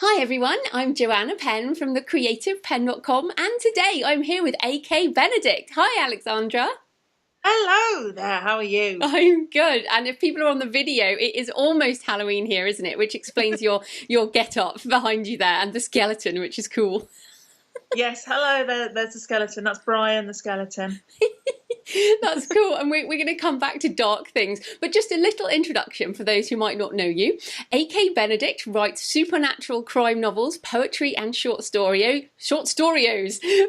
Hi everyone, I'm Joanna Penn from thecreativepenn.com and today I'm here with A.K.Benedict. Hi Alexandra. Hello there, how are you? I'm good, and if people are on the video, it is almost Halloween here, isn't it? Which explains your get-up behind you there and the skeleton, which is cool. Yes, hello there, there's the skeleton. That's Brian the skeleton. That's cool. And we're going to come back to dark things. But just a little introduction for those who might not know you. A.K. Benedict writes supernatural crime novels, poetry and short storios,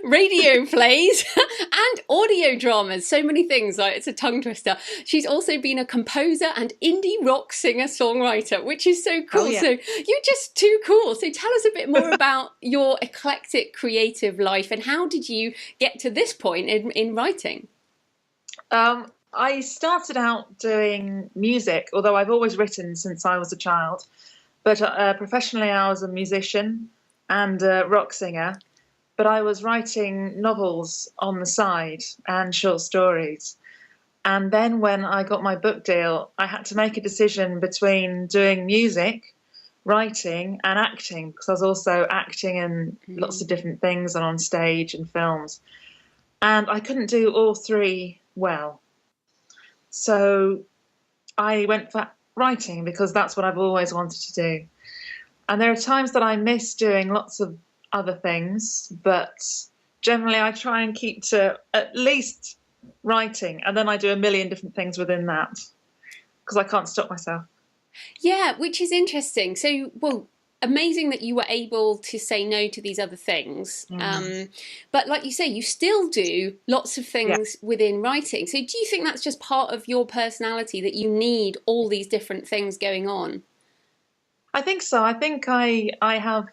radio plays and audio dramas. So many things. Like, it's a tongue twister. She's also been a composer and indie rock singer-songwriter, which is so cool. Oh yeah. So you're just too cool. So tell us a bit more about your eclectic creative life and how did you get to this point in writing? I started out doing music, although I've always written since I was a child. But professionally, I was a musician and a rock singer. But I was writing novels on the side and short stories. And then when I got my book deal, I had to make a decision between doing music, writing, and acting, because I was also acting in lots of different things and on stage and films. And I couldn't do all three well. So I went for writing because that's what I've always wanted to do. And there are times that I miss doing lots of other things, but generally I try and keep to at least writing, and then I do a million different things within that because I can't stop myself. Yeah, which is interesting. So, well, amazing that you were able to say no to these other things. But like you say, you still do lots of Yeah, things within writing. So do you think that's just part of your personality that you need all these different things going on? I think so. I think I have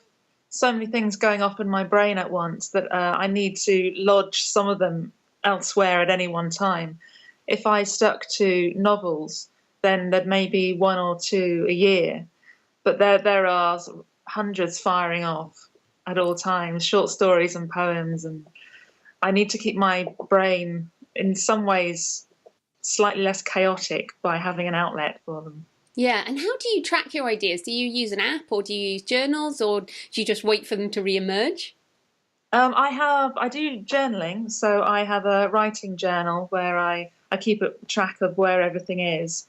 so many things going off in my brain at once that I need to lodge some of them elsewhere at any one time. If I stuck to novels, then there'd maybe one or two a year, but there are sort of hundreds firing off at all times, short stories and poems, and I need to keep my brain in some ways slightly less chaotic by having an outlet for them. Yeah, and how do you track your ideas? Do you use an app or do you use journals or do you just wait for them to re-emerge? I do journaling, so I have a writing journal where I keep a track of where everything is,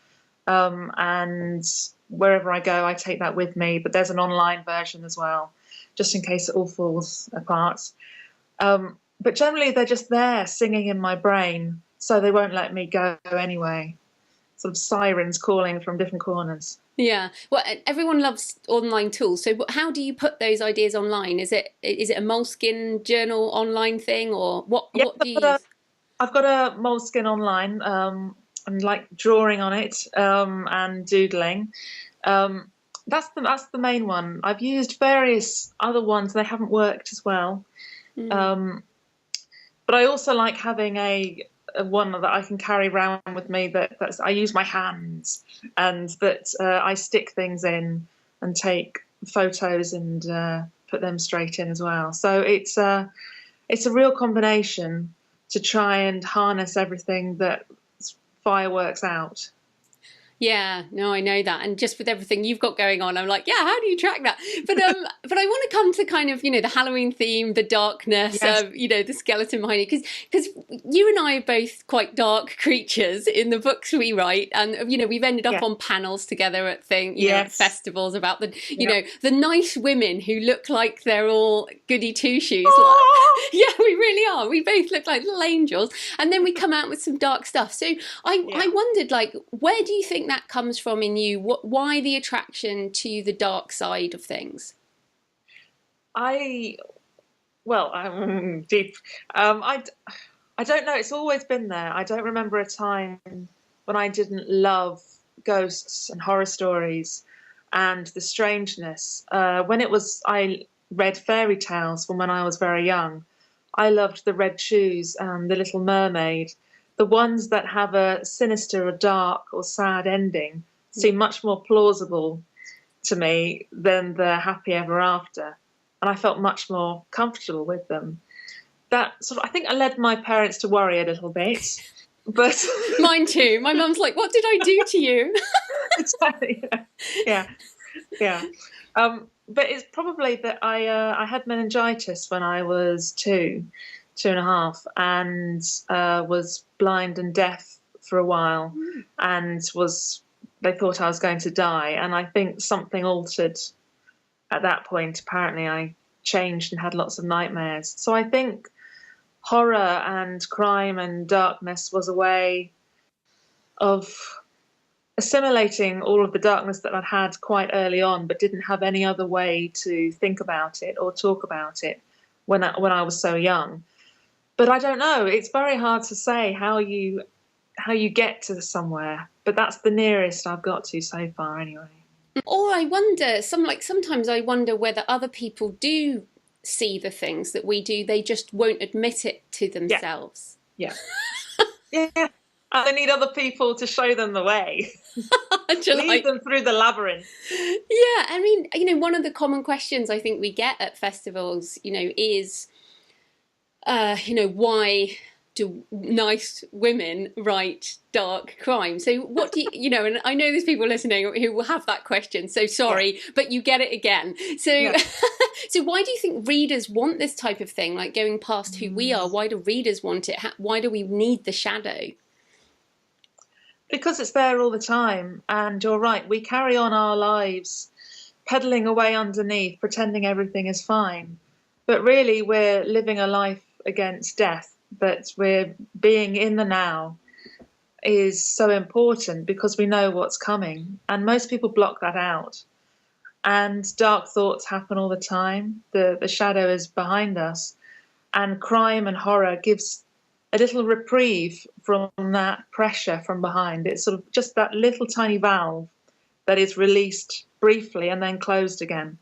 and wherever I go, I take that with me. But there's an online version as well, just in case it all falls apart. But generally, they're just there singing in my brain, so they won't let me go anyway. Sort of sirens calling from different corners. Yeah, well, everyone loves online tools. So, how do you put those ideas online? Is it a Moleskin journal online thing, or what? Yes, What do you use? I've got a moleskin online. And like drawing on it and doodling. Um, that's the main one. I've used various other ones; they haven't worked as well. Mm. Um, but I also like having a one that I can carry around with me. That's I use my hands, and that I stick things in and take photos and put them straight in as well. So it's a real combination to try and harness everything that fireworks out. Yeah, no, I know that. And just with everything you've got going on, I'm like, yeah, how do you track that? But I want to come to kind of, the Halloween theme, the darkness, Yes, the skeleton behind it, because you and I are both quite dark creatures in the books we write, and we've ended up yeah, on panels together at at yes. festivals about Yep. the nice women who look like they're all goody two shoes. Oh! Yeah, we really are. We both look like little angels, and then we come out with some dark stuff. So I Yeah. wondered, like, where do you think that comes from in you? Why the attraction to the dark side of things? I well, I'm deep. I don't know. It's always been there. I don't remember a time when I didn't love ghosts and horror stories and the strangeness. When it was, I read fairy tales from when I was very young. I loved the Red Shoes and the Little Mermaid. The ones that have a sinister or dark or sad ending seem much more plausible to me than the happy ever after. And I felt much more comfortable with them. That sort of, I think I led my parents to worry a little bit, but Mine too. My mum's like, "What did I do to you?" it's, yeah, yeah. Um, but it's probably that I had meningitis when I was 2.5, and was blind and deaf for a while, and they thought I was going to die, and I think something altered at that point. Apparently, I changed and had lots of nightmares. So I think horror and crime and darkness was a way of assimilating all of the darkness that I'd had quite early on, but didn't have any other way to think about it or talk about it when I was so young. But I don't know. It's very hard to say how you get to somewhere. But that's the nearest I've got to so far, anyway. Or I wonder, sometimes I wonder whether other people do see the things that we do. They just won't admit it to themselves. Yeah. Yeah. And they need other people to show them the way. Lead them through the labyrinth. Yeah, I mean, one of the common questions I think we get at festivals, is, why do nice women write dark crime? So what do and I know there's people listening who will have that question, so sorry, but you get it again. So so why do you think readers want this type of thing, like going past who we are? Why do readers want it? Why do we need the shadow? Because it's there all the time, and you're right, we carry on our lives peddling away underneath, pretending everything is fine, but really we're living a life against death. But we're being in the now is so important because we know what's coming, and most people block that out. And dark thoughts happen all the time. The shadow is behind us, and crime and horror gives a little reprieve from that pressure from behind. It's sort of just that little tiny valve that is released briefly and then closed again.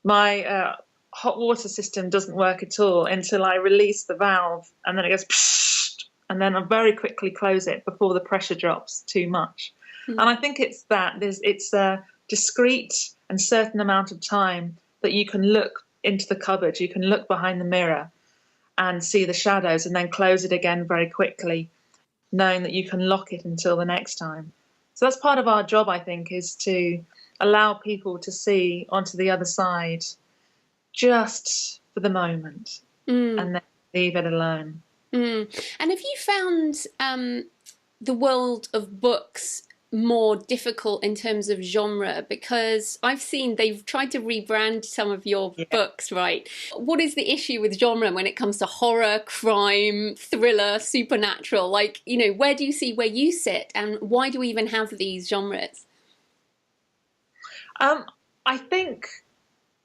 My hot water system doesn't work at all until I release the valve, and then it goes psh, and then I very quickly close it before the pressure drops too much. And I think it's a discrete and certain amount of time that you can look into the cupboard, you can look behind the mirror and see the shadows, and then close it again very quickly, knowing that you can lock it until the next time. So that's part of our job, I think, is to allow people to see onto the other side just for the moment, and then leave it alone. And have you found the world of books more difficult in terms of genre? Because I've seen they've tried to rebrand some of your books, right? What is the issue with genre when it comes to horror, crime, thriller, supernatural? Like, where do you see where you sit, and why do we even have these genres? I think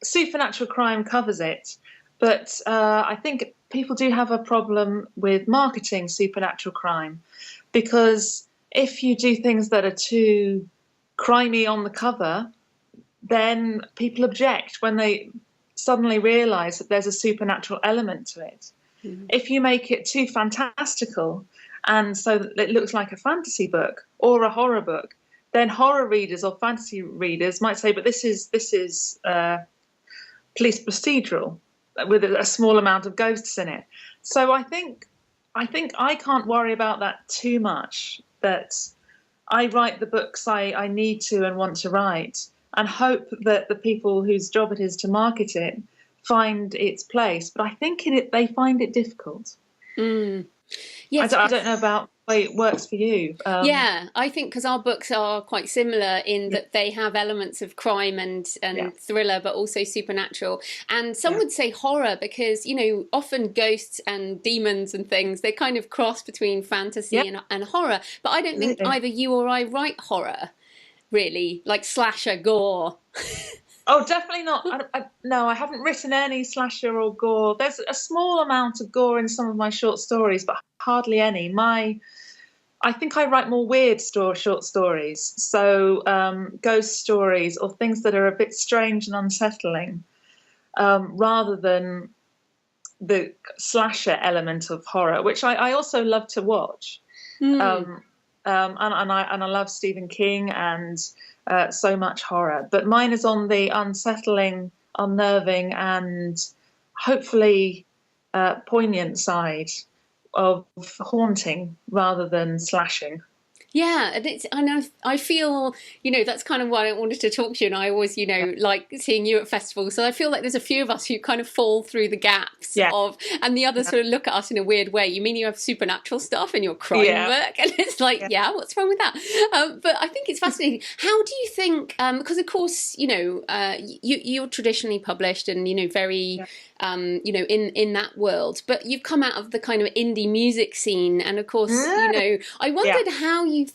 supernatural crime covers it, but I think people do have a problem with marketing supernatural crime, because if you do things that are too crimey on the cover, then people object when they suddenly realise that there's a supernatural element to it. If you make it too fantastical, and so that it looks like a fantasy book or a horror book, then horror readers or fantasy readers might say, but this is police procedural with a small amount of ghosts in it. So I think I can't worry about that too much, that I write the books I need to and want to write, and hope that the people whose job it is to market it find its place. But I think they find it difficult. Yes, I don't know about the way it works for you. Yeah, I think because our books are quite similar in that they have elements of crime and thriller, but also supernatural. And some would say horror because, often ghosts and demons and things, they kind of cross between fantasy and horror. But I don't think either you or I write horror, really, like slasher, gore. Oh, definitely not. No, I haven't written any slasher or gore. There's a small amount of gore in some of my short stories, but hardly any. I think I write more weird short stories, so ghost stories or things that are a bit strange and unsettling, rather than the slasher element of horror, which I also love to watch. And I love Stephen King and so much horror, but mine is on the unsettling, unnerving, and hopefully poignant side of haunting rather than slashing. Yeah, and I feel, that's kind of why I wanted to talk to you. And I always, Yeah. like seeing you at festivals. So I feel like there's a few of us who kind of fall through the gaps Yeah. of, and the others Yeah. sort of look at us in a weird way. You mean you have supernatural stuff in your crime Yeah. work? And it's like, Yeah. yeah, what's wrong with that? But I think it's fascinating. How do you think? Because of course, you're traditionally published and very, Yeah. in that world. But you've come out of the kind of indie music scene, and of course, I Yeah. wondered how you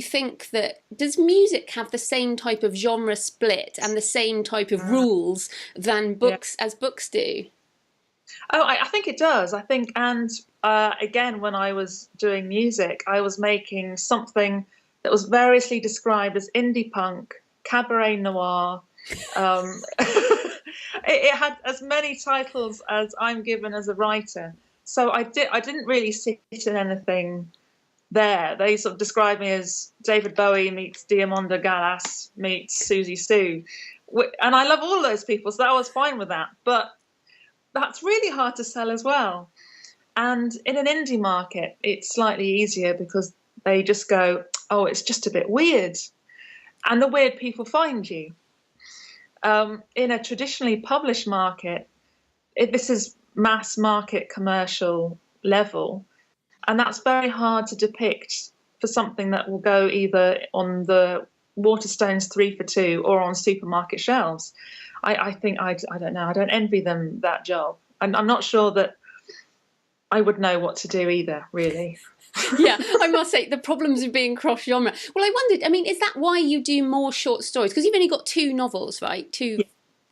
think that does music have the same type of genre split and the same type of rules than Yeah. books do? Oh, I think it does. I think, and again, when I was doing music, I was making something that was variously described as indie punk, cabaret noir. It had as many titles as I'm given as a writer. So I didn't really sit in anything there. They sort of describe me as David Bowie meets Diamonda Gallas meets Susie Sue. And I love all those people, so I was fine with that. But that's really hard to sell as well. And in an indie market, it's slightly easier because they just go, oh, it's just a bit weird. And the weird people find you. In a traditionally published market, this is mass market commercial level. And that's very hard to depict for something that will go either on the Waterstones 3 for 2 or on supermarket shelves. I think, I don't know, I don't envy them that job. I'm not sure that I would know what to do either, really. Yeah, I must say the problems of being cross genre. Well, I wondered, I mean, is that why you do more short stories? Because you've only got 2 novels, right? Two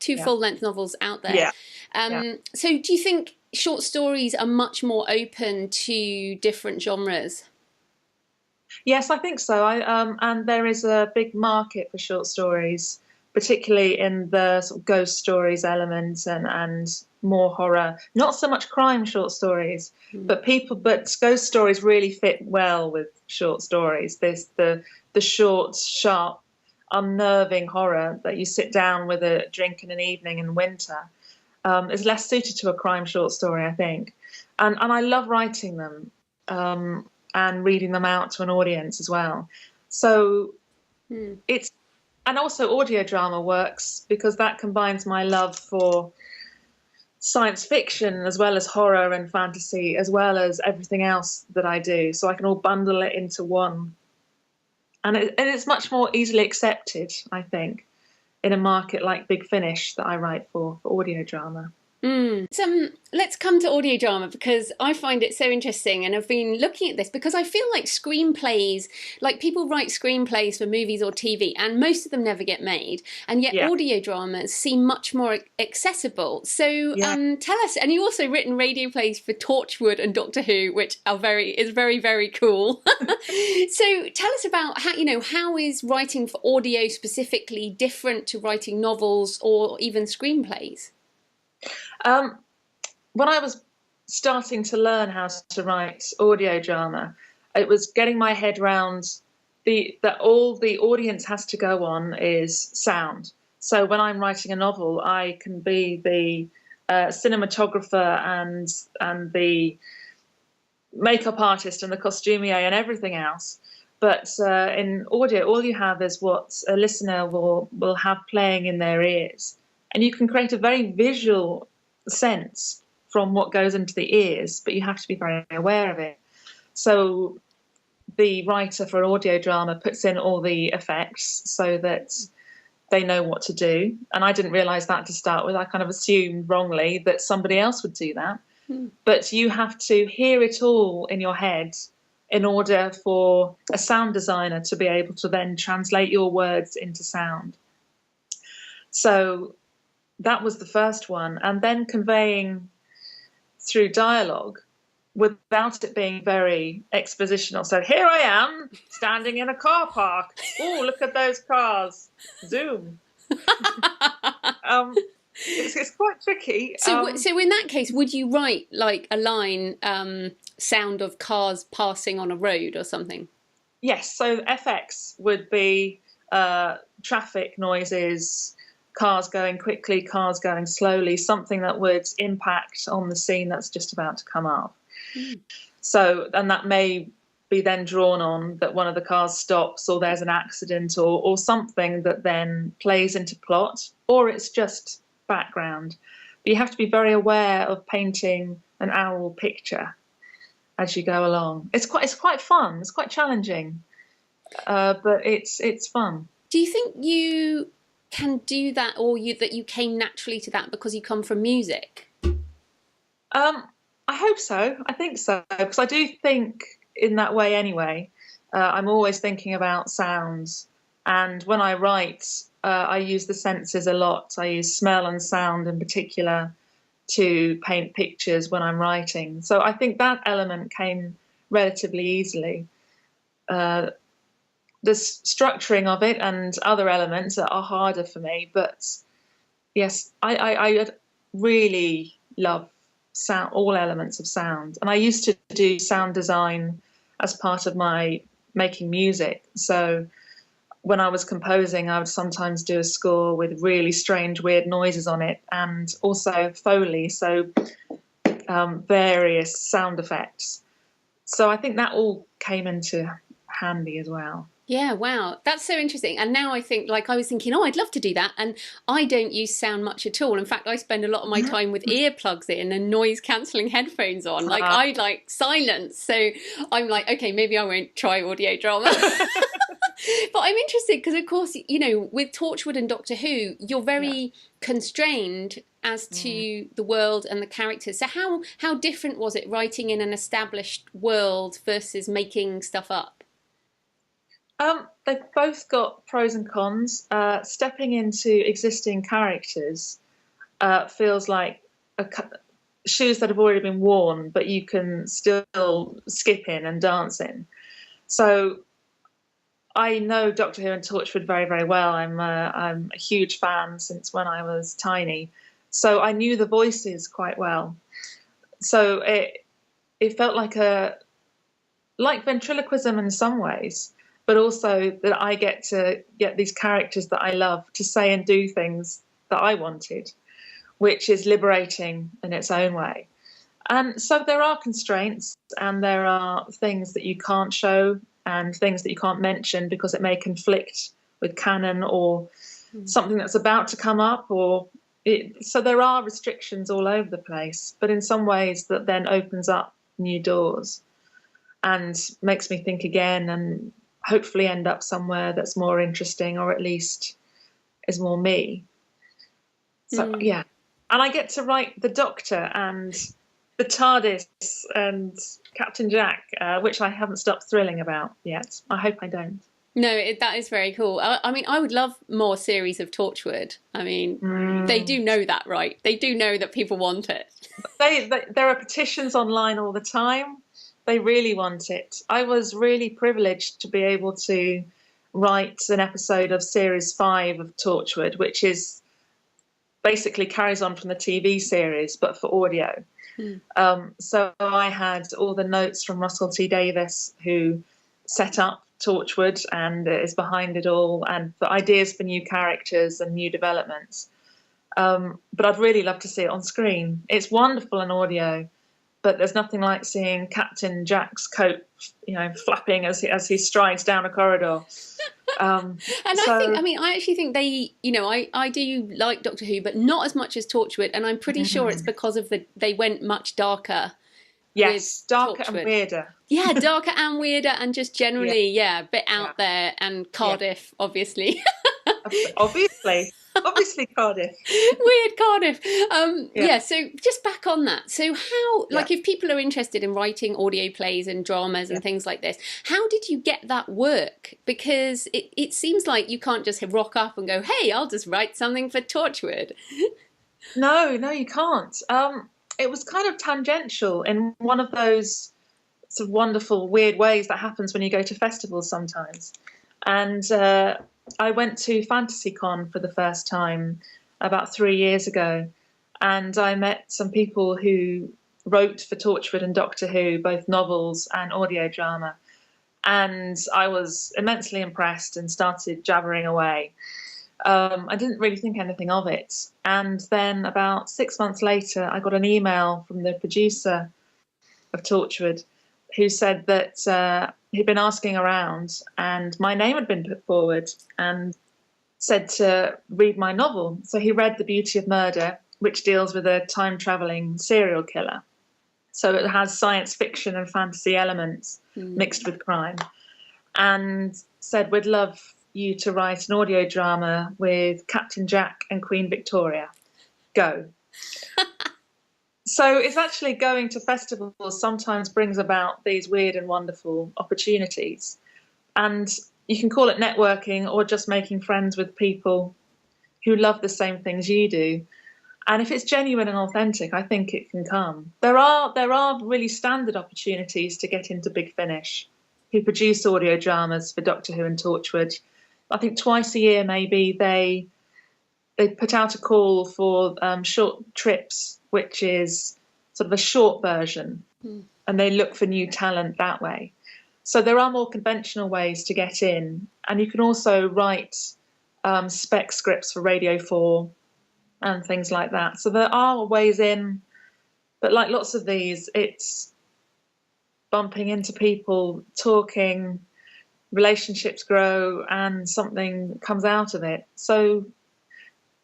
Yeah. full-length novels out there. Yeah. Yeah. So do you think short stories are much more open to different genres? Yes, I think so. And there is a big market for short stories, particularly in the sort of ghost stories element and more horror. Not so much crime short stories, but ghost stories really fit well with short stories. There's the short, sharp, unnerving horror that you sit down with a drink in an evening in winter. Is less suited to a crime short story, I think. And I love writing them. And reading them out to an audience as well. So it's, and also audio drama works because that combines my love for science fiction as well as horror and fantasy as well as everything else that I do. So I can all bundle it into one. And it's much more easily accepted, I think, in a market like Big Finish that I write for audio drama. So let's come to audio drama because I find it so interesting, and I've been looking at this because I feel like screenplays, like people write screenplays for movies or TV and most of them never get made, and yet audio dramas seem much more accessible. So tell us, and you also written radio plays for Torchwood and Doctor Who, which are very, very cool. So tell us about how is writing for audio specifically different to writing novels or even screenplays? When I was starting to learn how to write audio drama, it was getting my head round that all the audience has to go on is sound. So when I'm writing a novel, I can be the cinematographer and the makeup artist and the costumier and everything else. But in audio, all you have is what a listener will have playing in their ears. And you can create a very visual sense from what goes into the ears, but you have to be very aware of it. So the writer for an audio drama puts in all the effects so that they know what to do. And I didn't realise that to start with. I kind of assumed wrongly that somebody else would do that. But you have to hear it all in your head in order for a sound designer to be able to then translate your words into sound. So that was the first one. And then conveying through dialogue without it being very expositional. So here I am standing in a car park. Oh, look at those cars. Zoom. It's quite tricky. So in that case, would you write like a line, sound of cars passing on a road or something? Yes. So FX would be traffic noises, cars going quickly, cars going slowly, something that would impact on the scene that's just about to come up. So, and that may be then drawn on that one of the cars stops or there's an accident or something that then plays into plot, or it's just background. But you have to be very aware of painting an owl picture as you go along. It's quite fun. It's quite challenging, but it's fun. Do you think you can do that, or that you came naturally to that because you come from music? I hope so. I think so, because I do think in that way anyway. I'm always thinking about sounds, and when I write, I use the senses a lot. I use smell and sound in particular to paint pictures when I'm writing. So I think that element came relatively easily. The structuring of it and other elements are harder for me, but yes, I really love sound, all elements of sound. And I used to do sound design as part of my making music. So when I was composing, I would sometimes do a score with really strange, weird noises on it, and also Foley, so various sound effects. So I think that all came into handy as well. Yeah, wow. That's so interesting. And now I think, like, I was thinking, oh, I'd love to do that. And I don't use sound much at all. In fact, I spend a lot of my time with earplugs in and noise cancelling headphones on. Like, I like silence. So I'm like, okay, maybe I won't try audio drama. But I'm interested because, of course, you know, with Torchwood and Doctor Who, you're very constrained as to the world and the characters. So how different was it writing in an established world versus making stuff up? They've both got pros and cons. Stepping into existing characters feels like shoes that have already been worn, but you can still skip in and dance in. So I know Doctor Who and Torchwood very, very well. I'm a huge fan since when I was tiny. So I knew the voices quite well. So it felt like ventriloquism in some ways, but also that I get to get these characters that I love to say and do things that I wanted, which is liberating in its own way. And so there are constraints and there are things that you can't show and things that you can't mention because it may conflict with canon or something that's about to come up. So there are restrictions all over the place, but in some ways that then opens up new doors and makes me think again and hopefully end up somewhere that's more interesting or at least is more me. So, yeah. And I get to write the Doctor and the TARDIS and Captain Jack, which I haven't stopped thrilling about yet. I hope I don't. No, that is very cool. I mean, I would love more series of Torchwood. I mean, they do know that, right? They do know that people want it. There are petitions online all the time. They really want it. I was really privileged to be able to write an episode of Series 5 of Torchwood, which is basically carries on from the TV series, but for audio. So I had all the notes from Russell T Davies, who set up Torchwood and is behind it all, and the ideas for new characters and new developments. But I'd really love to see it on screen. It's wonderful in audio, but there's nothing like seeing Captain Jack's coat, flapping as he strides down a corridor. I actually think they, I do like Doctor Who, but not as much as Torchwood, and I'm pretty sure it's because of they went much darker. Yes, darker Torchwood. And weirder. Yeah, darker and weirder, and just generally, a bit out there, and Cardiff, obviously. Obviously Cardiff. Weird Cardiff. So just back on that. So how, if people are interested in writing audio plays and dramas and things like this, how did you get that work? Because it seems like you can't just rock up and go, hey, I'll just write something for Torchwood. No, you can't. It was kind of tangential in one of those sort of wonderful, weird ways that happens when you go to festivals sometimes. And I went to FantasyCon for the first time about 3 years ago, and I met some people who wrote for Torchwood and Doctor Who, both novels and audio drama. And I was immensely impressed and started jabbering away. I didn't really think anything of it. And then about 6 months later, I got an email from the producer of Torchwood who said that he'd been asking around and my name had been put forward and said to read my novel. So he read The Beauty of Murder, which deals with a time-travelling serial killer. So it has science fiction and fantasy elements mixed with crime. And said, we'd love you to write an audio drama with Captain Jack and Queen Victoria. Go. So it's actually going to festivals sometimes brings about these weird and wonderful opportunities. And you can call it networking or just making friends with people who love the same things you do. And if it's genuine and authentic, I think it can come. There are really standard opportunities to get into Big Finish, who produce audio dramas for Doctor Who and Torchwood. I think twice a year maybe they put out a call for short trips, which is sort of a short version, and they look for new talent that way. So there are more conventional ways to get in, and you can also write spec scripts for Radio 4 and things like that. So there are ways in, but like lots of these, it's bumping into people, talking, relationships grow, and something comes out of it. So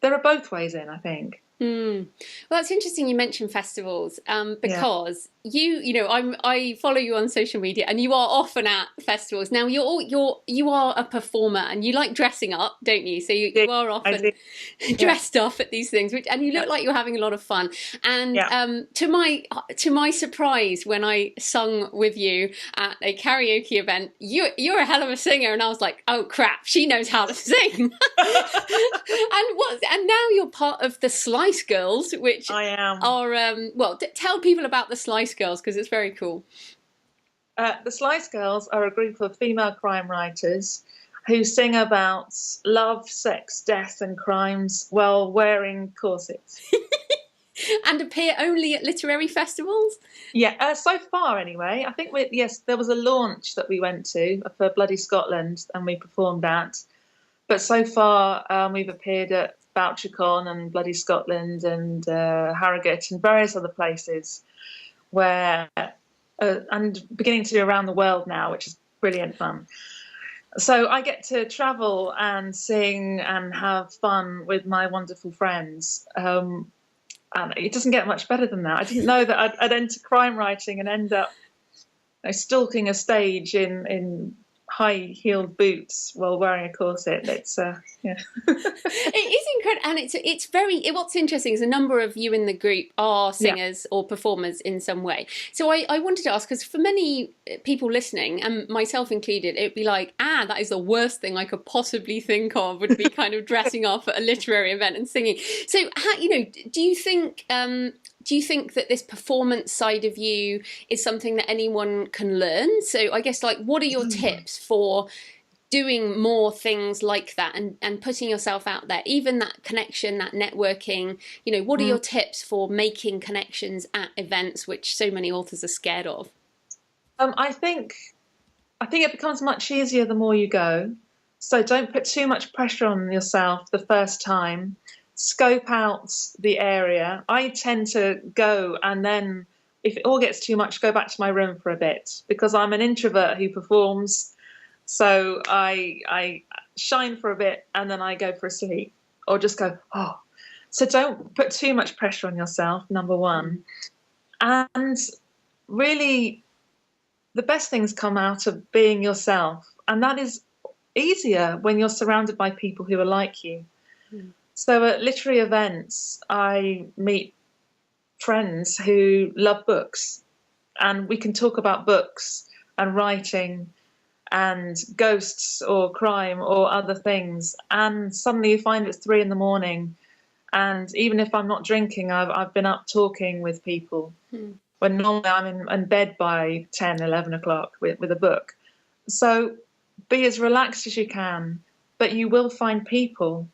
there are both ways in, I think. Well, that's interesting you mentioned festivals, because I follow you on social media and you are often at festivals. Now you are a performer and you like dressing up, don't you? So you are often dressed up at these things, and you look like you're having a lot of fun. And to my surprise, when I sung with you at a karaoke event, you're a hell of a singer, and I was like, oh crap, she knows how to sing. and now you're part of the Slice Girls, which I am. Are tell people about the Slice Girls, because it's very cool. The Slice Girls are a group of female crime writers who sing about love, sex, death, and crimes while wearing corsets. And appear only at literary festivals? Yeah, so far anyway. I think there was a launch that we went to for Bloody Scotland and we performed at. But so far we've appeared at Bouchercon and Bloody Scotland and Harrogate and various other places where, and beginning to do around the world now, which is brilliant fun. So I get to travel and sing and have fun with my wonderful friends. And it doesn't get much better than that. I didn't know that I'd enter crime writing and end up stalking a stage in high-heeled boots while wearing a corset. It's It is incredible, and it's very. What's interesting is a number of you in the group are singers or performers in some way. So I wanted to ask, because for many people listening, and myself included, it'd be like, that is the worst thing I could possibly think of, would be kind of dressing up at a literary event and singing. So do you think? Do you think that this performance side of you is something that anyone can learn? So I guess, what are your tips for doing more things like that and putting yourself out there, even that connection, that networking? What are your tips for making connections at events, which so many authors are scared of? I think it becomes much easier the more you go. So don't put too much pressure on yourself the first time. Scope out the area. I tend to go, and then if it all gets too much, go back to my room for a bit, because I'm an introvert who performs. So I shine for a bit and then I go for a sleep, or just go, oh. So don't put too much pressure on yourself, number one. And really, the best things come out of being yourself, and that is easier when you're surrounded by people who are like you. So at literary events, I meet friends who love books, and we can talk about books and writing and ghosts or crime or other things. And suddenly you find it's 3 a.m, and even if I'm not drinking, I've been up talking with people when normally I'm in bed by 10, 11 o'clock with a book. So be as relaxed as you can, but you will find people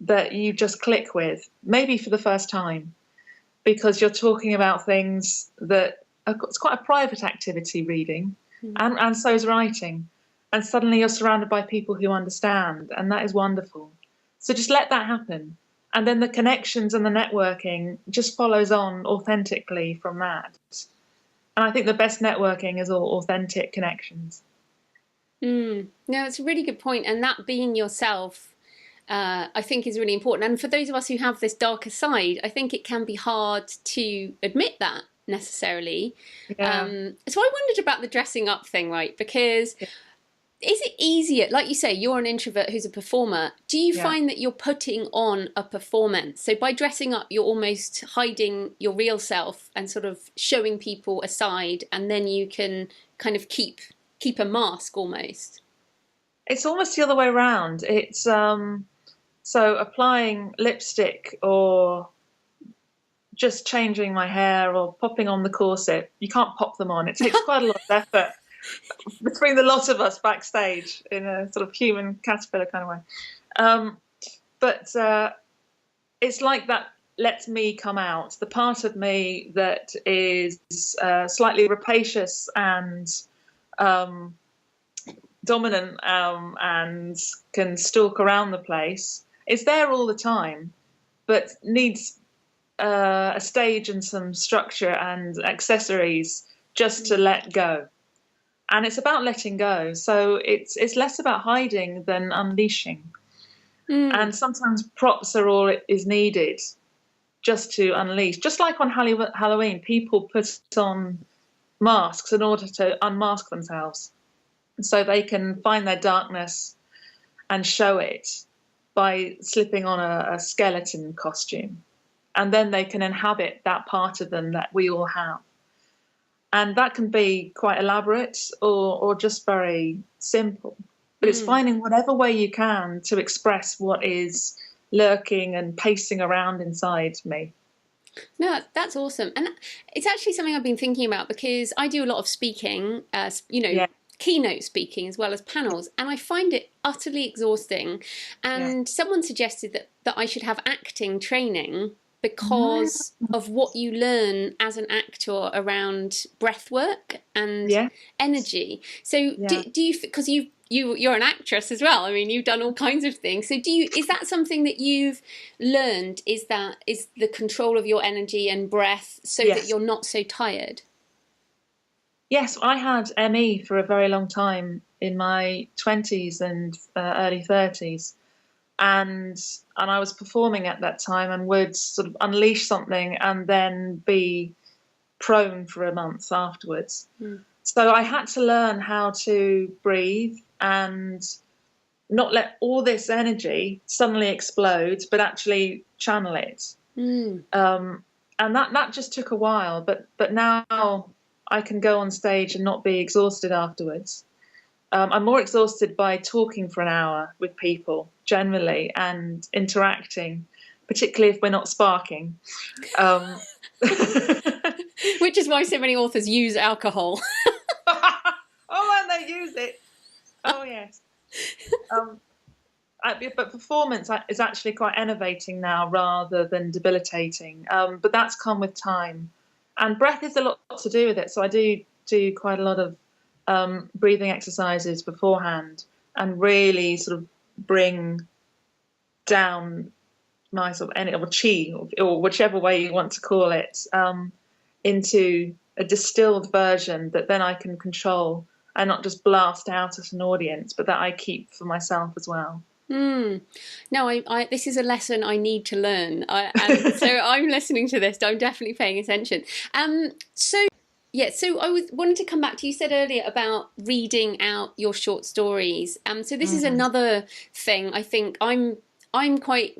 that you just click with, maybe for the first time, because you're talking about things that it's quite a private activity, reading, and so is writing. And suddenly you're surrounded by people who understand, and that is wonderful. So just let that happen. And then the connections and the networking just follows on authentically from that. And I think the best networking is all authentic connections. No, it's a really good point. And that being yourself, I think is really important. And for those of us who have this darker side, I think it can be hard to admit that necessarily. Yeah. So I wondered about the dressing up thing, right? Because is it easier, like you say, you're an introvert who's a performer. Do you find that you're putting on a performance? So by dressing up, you're almost hiding your real self and sort of showing people a side, and then you can kind of keep a mask almost. It's almost the other way around. It's so applying lipstick or just changing my hair or popping on the corset. You can't pop them on. It takes quite a lot of effort between the lot of us backstage in a sort of human caterpillar kind of way. But it's like that lets me come out. The part of me that is slightly rapacious and dominant and can stalk around the place is there all the time, but needs a stage and some structure and accessories just to let go. And it's about letting go. So it's less about hiding than unleashing. And sometimes props are all it is needed just to unleash. Just like on Halloween, people put on masks in order to unmask themselves, so they can find their darkness and show it by slipping on a skeleton costume. And then they can inhabit that part of them that we all have. And that can be quite elaborate or just very simple. But it's finding whatever way you can to express what is lurking and pacing around inside me. No, that's awesome. And it's actually something I've been thinking about because I do a lot of speaking, keynote speaking as well as panels, and I find it utterly exhausting. And someone suggested that I should have acting training because of what you learn as an actor around breath work and energy. So do you, because you're an actress as well, I mean, you've done all kinds of things, so is that something that you've learned, is the control of your energy and breath so that you're not so tired? Yes, I had ME for a very long time in my 20s and early 30s. And I was performing at that time and would sort of unleash something and then be prone for a month afterwards. So I had to learn how to breathe and not let all this energy suddenly explode, but actually channel it. And that just took a while, but now I can go on stage and not be exhausted afterwards. I'm more exhausted by talking for an hour with people generally and interacting, particularly if we're not sparking. Which is why so many authors use alcohol. Oh, and they use it. Oh, yes. But performance is actually quite enervating now rather than debilitating. But that's come with time. And breath is a lot to do with it. So I do quite a lot of breathing exercises beforehand and really sort of bring down my sort of energy or chi, or whichever way you want to call it, into a distilled version that then I can control and not just blast out at an audience, but that I keep for myself as well. No, this is a lesson I need to learn. So I'm listening to this. I'm definitely paying attention. So I wanted to come back to, you said earlier about reading out your short stories. So this is another thing. I think I'm quite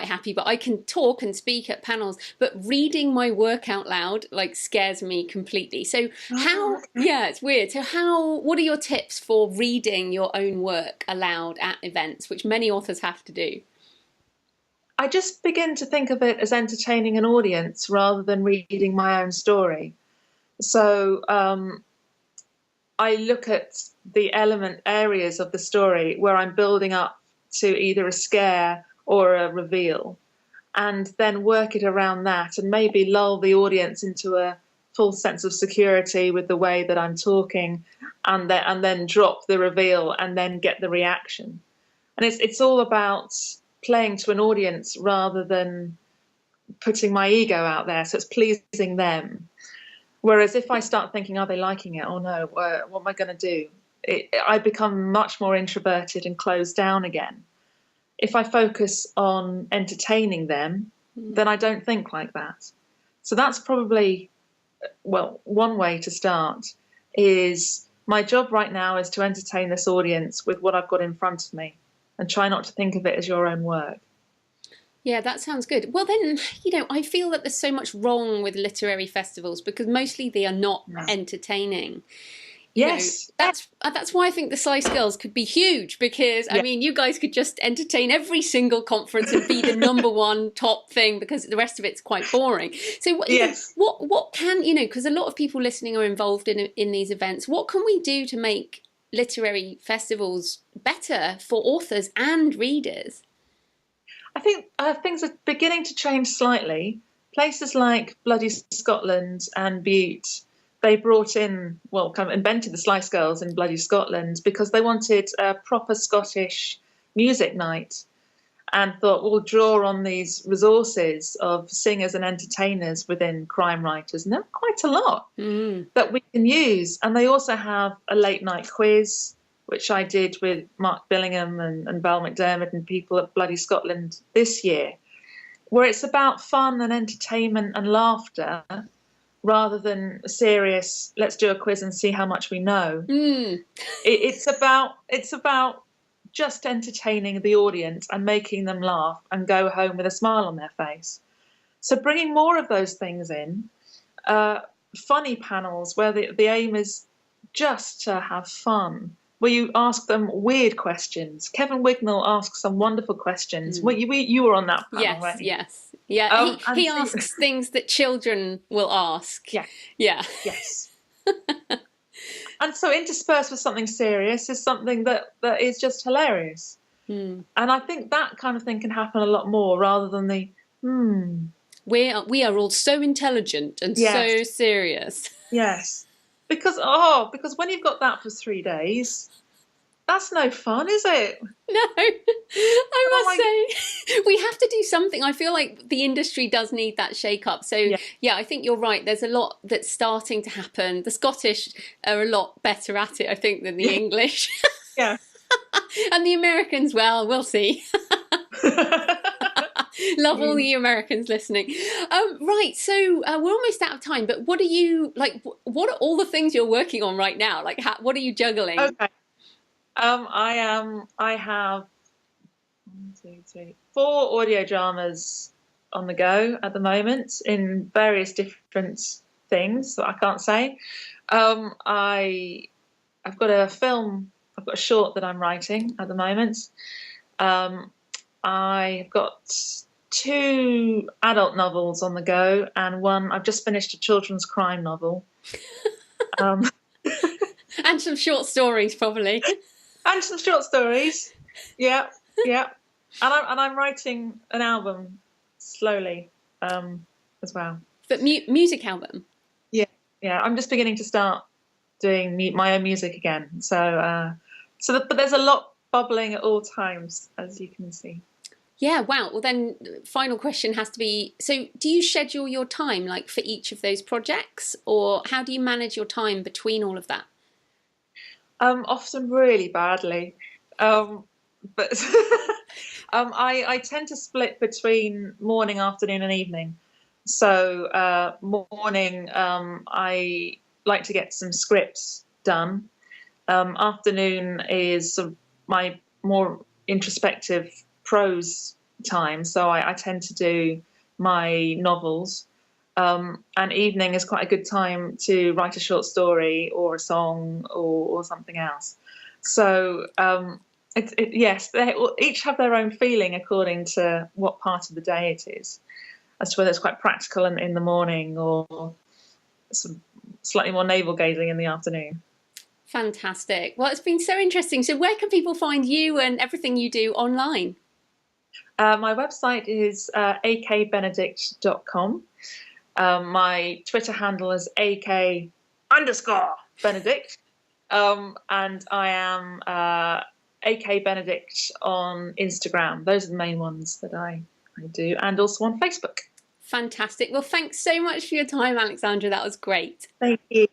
happy, but I can talk and speak at panels, but reading my work out loud scares me completely. So it's weird. So what are your tips for reading your own work aloud at events, which many authors have to do? I just begin to think of it as entertaining an audience rather than reading my own story. So I look at the areas of the story where I'm building up to either a scare or a reveal, and then work it around that and maybe lull the audience into a full sense of security with the way that I'm talking, and then drop the reveal and then get the reaction. And it's all about playing to an audience rather than putting my ego out there, so it's pleasing them. Whereas if I start thinking, are they liking it? Oh no, what am I going to do? I become much more introverted and closed down again. If I focus on entertaining them, then I don't think like that. So that's probably, well, one way to start is my job right now is to entertain this audience with what I've got in front of me and try not to think of it as your own work. Yeah, that sounds good. Well, then, I feel that there's so much wrong with literary festivals because mostly they are not entertaining. Yes. That's why I think the Slice Girls could be huge because, I mean, you guys could just entertain every single conference and be the number one top thing because the rest of it's quite boring. So, what can, because a lot of people listening are involved in these events, what can we do to make literary festivals better for authors and readers? I think things are beginning to change slightly. Places like Bloody Scotland and Butte, they brought in, well, kind of invented the Slice Girls in Bloody Scotland because they wanted a proper Scottish music night and thought we'll draw on these resources of singers and entertainers within crime writers. And there are quite a lot that we can use. And they also have a late night quiz, which I did with Mark Billingham and Val McDermott and people at Bloody Scotland this year, where it's about fun and entertainment and laughter rather than a serious, let's do a quiz and see how much we know. It's about just entertaining the audience and making them laugh and go home with a smile on their face. So bringing more of those things in, funny panels where the aim is just to have fun, where you ask them weird questions. Kevin Wignall asks some wonderful questions. Well, you were on that panel, right? Yes. Yeah, he asks things that children will ask. Yeah. Yes. And so interspersed with something serious is something that is just hilarious. And I think that kind of thing can happen a lot more rather than the, We are all so intelligent and so serious. Yes. Because when you've got that for 3 days, that's no fun, is it? No, I must say, we have to do something. I feel like the industry does need that shake-up. So, yeah, I think you're right. There's a lot that's starting to happen. The Scottish are a lot better at it, I think, than the English. Yeah. And the Americans, well, we'll see. Love all the Americans listening. Right, so we're almost out of time, but what are you, like, what are all the things you're working on right now? Like, what are you juggling? Okay. I have 1, 2, 3, 4 audio dramas on the go at the moment in various different things that I can't say. I've got a short that I'm writing at the moment. I've got 2 adult novels on the go and one, I've just finished a children's crime novel. And some short stories, probably. And some short stories, yeah. And I'm writing an album slowly, as well. But music album. Yeah. I'm just beginning to start doing my own music again. But there's a lot bubbling at all times, as you can see. Yeah, wow. Well, then, final question has to be: so, do you schedule your time like for each of those projects, or how do you manage your time between all of that? Often really badly, but I tend to split between morning, afternoon, and evening. So morning, I like to get some scripts done. Afternoon is sort of my more introspective prose time, so I tend to do my novels. And evening is quite a good time to write a short story or a song or something else. So yes, they each have their own feeling according to what part of the day it is, as to whether it's quite practical in the morning or sort of slightly more navel-gazing in the afternoon. Fantastic. Well, it's been so interesting. So where can people find you and everything you do online? My website is A.K.Benedict.com. My Twitter handle is AK_Benedict. And I am A.K.Benedict on Instagram. Those are the main ones that I do. And also on Facebook. Fantastic. Well, thanks so much for your time, Alexandra. That was great. Thank you.